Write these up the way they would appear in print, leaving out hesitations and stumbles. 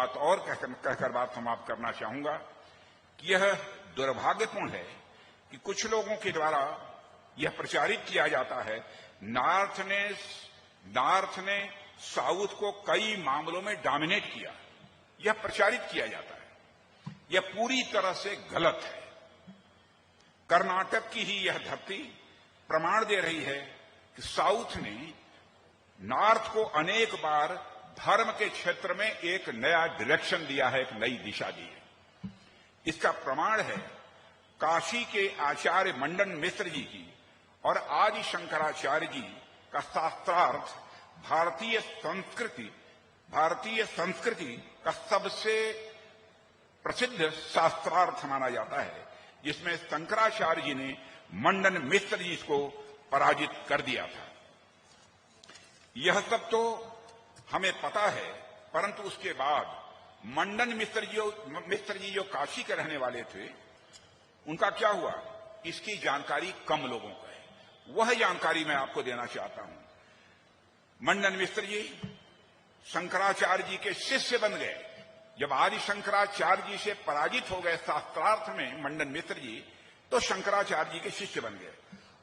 बात और कहकर बात समाप्त करना चाहूंगा कि यह दुर्भाग्यपूर्ण है कि कुछ लोगों के द्वारा यह प्रचारित किया जाता है नॉर्थ ने साउथ को कई मामलों में डोमिनेट किया, यह प्रचारित किया जाता है। यह पूरी तरह से गलत है। कर्नाटक की ही यह धरती प्रमाण दे रही है कि साउथ ने नॉर्थ को अनेक बार धर्म के क्षेत्र में एक नया डायरेक्शन दिया है, एक नई दिशा दी है। इसका प्रमाण है काशी के आचार्य मंडन मिश्र जी की और आदि शंकराचार्य जी का शास्त्रार्थ भारतीय संस्कृति का सबसे प्रसिद्ध शास्त्रार्थ माना जाता है, जिसमें शंकराचार्य जी ने मंडन मिश्र जी को पराजित कर दिया था। यह सब तो हमें पता है, परंतु उसके बाद मंडन मिश्र जी जो काशी के रहने वाले थे, उनका क्या हुआ, इसकी जानकारी कम लोगों को है। वह जानकारी मैं आपको देना चाहता हूं। मंडन मिश्र जी शंकराचार्य जी के शिष्य बन गए। जब आदि शंकराचार्य जी से पराजित हो गए शास्त्रार्थ में मंडन मिश्र जी, तो शंकराचार्य जी के शिष्य बन गए।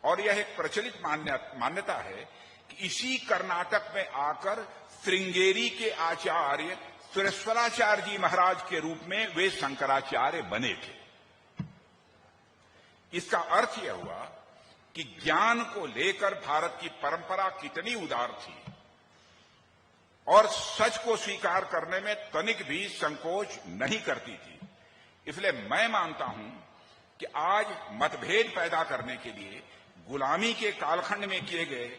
और यह एक प्रचलित मान्यता है कि इसी कर्नाटक में आकर श्रृंगेरी के आचार्य सुरेश्वराचार्य जी महाराज के रूप में वे शंकराचार्य बने थे। इसका अर्थ यह हुआ कि ज्ञान को लेकर भारत की परंपरा कितनी उदार थी और सच को स्वीकार करने में तनिक भी संकोच नहीं करती थी। इसलिए मैं मानता हूं कि आज मतभेद पैदा करने के लिए गुलामी के कालखंड में किए गए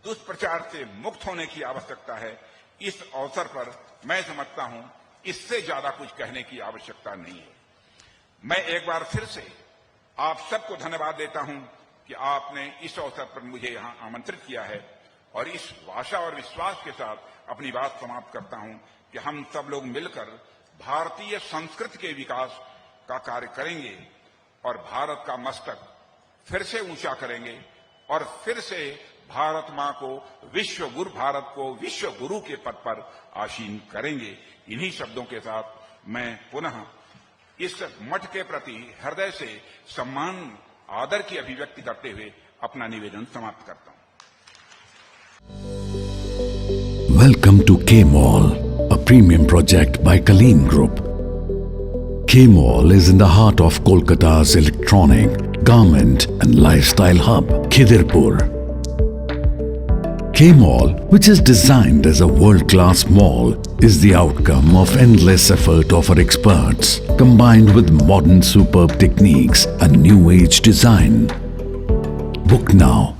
दुष्प्रचार से मुक्त होने की आवश्यकता है। इस अवसर पर मैं समझता हूं इससे ज्यादा कुछ कहने की आवश्यकता नहीं है। मैं एक बार फिर से आप सबको धन्यवाद देता हूं कि आपने इस अवसर पर मुझे यहां आमंत्रित किया है, और इस आशा और विश्वास के साथ अपनी बात समाप्त करता हूं कि हम सब लोग मिलकर भारतीय संस्कृति के विकास का कार्य करेंगे और भारत का मस्तक फिर से ऊंचा करेंगे और फिर से भारत मां को भारत को विश्व गुरु के पद पर आसीन करेंगे। इन्हीं शब्दों के साथ मैं पुनः इस मठ के प्रति हृदय से सम्मान आदर की अभिव्यक्ति करते हुए अपना निवेदन समाप्त करता हूं। Welcome to K-Mall, a premium project by Kaleen Group. K-Mall is in the heart of Kolkata's electronic, garment and lifestyle hub, Khidirpur. K-Mall, which is designed as a world-class mall, is the outcome of endless effort of our experts, combined with modern superb techniques and new age design. Book now